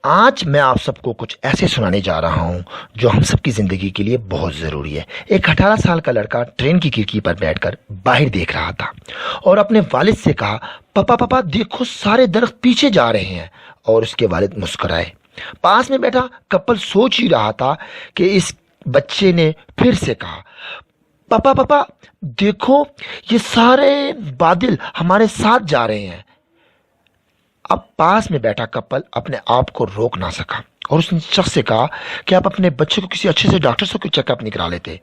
آج میں آپ سب کو کچھ ایسے سنانے جا رہا ہوں جو ہم سب کی زندگی کے لیے بہت ضروری ہے۔ ایک 18 سال کا لڑکا ٹرین کی کھڑکی پر بیٹھ کر باہر دیکھ رہا تھا اور اپنے والد سے کہا، پاپا پاپا دیکھو سارے درخت پیچھے جا رہے ہیں، اور اس کے والد مسکرائے۔ پاس میں بیٹھا کپل سوچ ہی رہا تھا کہ اس بچے نے پھر سے کہا، پاپا پاپا دیکھو یہ سارے بادل ہمارے ساتھ جا رہے ہیں۔ اب پاس میں بیٹھا کپل اپنے آپ کو روک نہ سکا اور اس شخص سے کہا کہ آپ اپنے بچے کو کسی اچھے سے ڈاکٹر سے کوئی چیک اپ نہیں کرا لیتے۔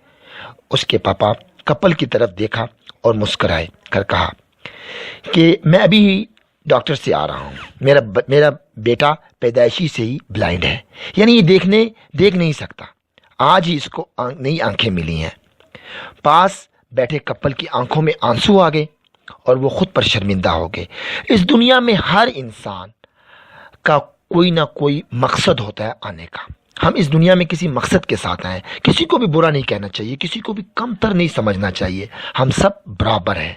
اس کے پاپا کپل کی طرف دیکھا اور مسکرائے کر کہا کہ میں ابھی ڈاکٹر سے آ رہا ہوں، میرا بیٹا پیدائشی سے ہی بلائنڈ ہے، یعنی یہ دیکھ نہیں سکتا، آج ہی اس کو نئی آنکھیں ملی ہیں۔ پاس بیٹھے کپل کی آنکھوں میں آنسو آ گئے اور وہ خود پر شرمندہ ہو گئے۔ اس دنیا میں ہر انسان کا کوئی نہ کوئی مقصد ہوتا ہے آنے کا۔ ہم اس دنیا میں کسی مقصد کے ساتھ آئے، کسی کو بھی برا نہیں کہنا چاہیے، کسی کو بھی کم تر نہیں سمجھنا چاہیے، ہم سب برابر ہیں۔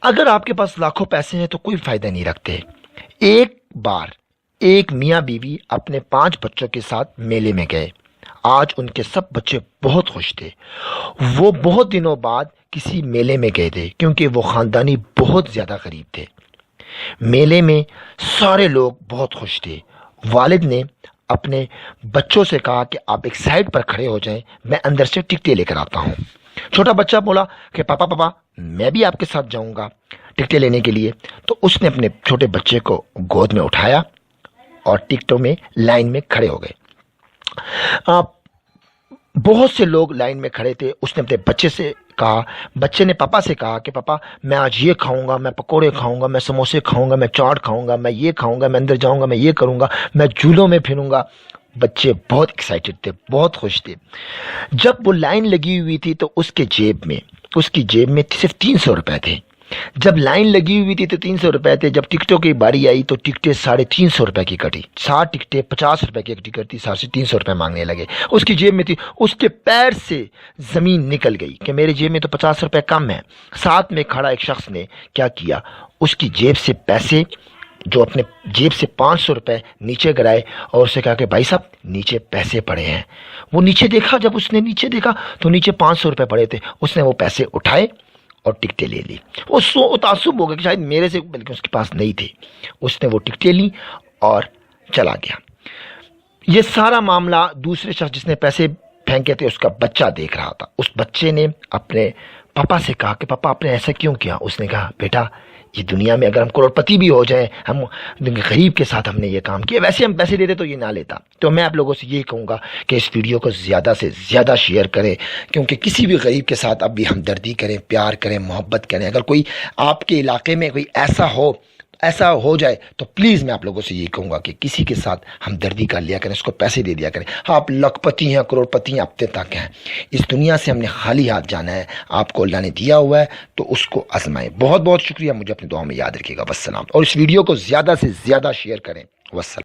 اگر آپ کے پاس لاکھوں پیسے ہیں تو کوئی فائدہ نہیں رکھتے۔ ایک بار ایک میاں بیوی اپنے 5 بچوں کے ساتھ میلے میں گئے۔ آج ان کے سب بچے بہت خوش تھے۔ وہ بہت دنوں بعد کسی میلے میں گئے تھے کیونکہ وہ خاندانی بہت زیادہ غریب تھے۔ میلے میں سارے لوگ بہت خوش تھے۔ والد نے اپنے بچوں سے کہا کہ آپ ایک سائڈ پر کھڑے ہو جائیں، میں اندر سے ٹکٹیں لے کر آتا ہوں۔ چھوٹا بچہ بولا کہ پاپا پاپا میں بھی آپ کے ساتھ جاؤں گا ٹکٹیں لینے کے لیے۔ تو اس نے اپنے چھوٹے بچے کو گود میں اٹھایا اور ٹکٹوں میں لائن میں کھڑے ہو گئے۔ بہت سے لوگ لائن میں کھڑے تھے۔ اس نے اپنے بچے نے پاپا سے کہا کہ پاپا میں آج یہ کھاؤں گا، میں پکوڑے کھاؤں گا، میں سموسے کھاؤں گا، میں چاٹ کھاؤں گا، میں یہ کھاؤں گا، میں اندر جاؤں گا، میں یہ کروں گا، میں جھولوں میں پھروں گا۔ بچے بہت ایکسائٹڈ تھے، بہت خوش تھے۔ جب وہ لائن لگی ہوئی تھی تو اس کی جیب میں صرف 300 روپے تھے۔ جب لائن لگی ہوئی تھی تو 300 روپے تھے۔ جب ٹکٹوں کی باری آئی تو ٹکٹیں 350 روپے کی کٹی، 60 ٹکٹیں 50 روپے کی کٹی، 350 روپے مانگنے لگے۔ اس کی جیب میں تھی، اس کے پیر سے زمین نکل گئی کہ میرے جیب میں تو 50 روپے کم ہے۔ ساتھ میں کھڑا ایک شخص نے کیا کیا، اس کی جیب سے پیسے جو اپنے جیب سے 500 روپے نیچے گرائے اور اسے کہا کہ بھائی صاحب نیچے پیسے پڑے ہیں۔ وہ نیچے دیکھا، جب اس نے نیچے دیکھا تو نیچے 500 روپے پڑے تھے۔ اس نے وہ پیسے اٹھائے اور ٹکٹیں لے لی۔ وہ تعصب ہو گیا کہ شاید میرے سے، بلکہ اس کے پاس نہیں تھی۔ اس نے وہ ٹکٹیں لی اور چلا گیا۔ یہ سارا معاملہ دوسرے شخص جس نے پیسے پھینکے تھے اس کا بچہ دیکھ رہا تھا۔ اس بچے نے اپنے پاپا سے کہا کہ پاپا آپ نے ایسا کیوں کیا؟ اس نے کہا بیٹا یہ دنیا میں اگر ہم کروڑپتی بھی ہو جائیں، ہم غریب کے ساتھ ہم نے یہ کام کیا، ویسے ہم پیسے دیتے تو یہ نہ لیتا۔ تو میں آپ لوگوں سے یہ کہوں گا کہ اس ویڈیو کو زیادہ سے زیادہ شیئر کریں، کیونکہ کسی بھی غریب کے ساتھ اب بھی ہمدردی کریں، پیار کریں، محبت کریں۔ اگر کوئی آپ کے علاقے میں کوئی ایسا ہو جائے تو پلیز میں آپ لوگوں سے یہ کہوں گا کہ کسی کے ساتھ ہمدردی کر لیا کریں، اس کو پیسے دے دیا کریں۔ آپ لاکھ پتی ہیں، کروڑ پتی ہیں، اب تک ہیں۔ اس دنیا سے ہم نے خالی ہاتھ جانا ہے۔ آپ کو اللہ نے دیا ہوا ہے تو اس کو آزمائیں۔ بہت بہت شکریہ، مجھے اپنی دعاؤں میں یاد رکھیے گا۔ والسلام۔ اور اس ویڈیو کو زیادہ سے زیادہ شیئر کریں۔ والسلام۔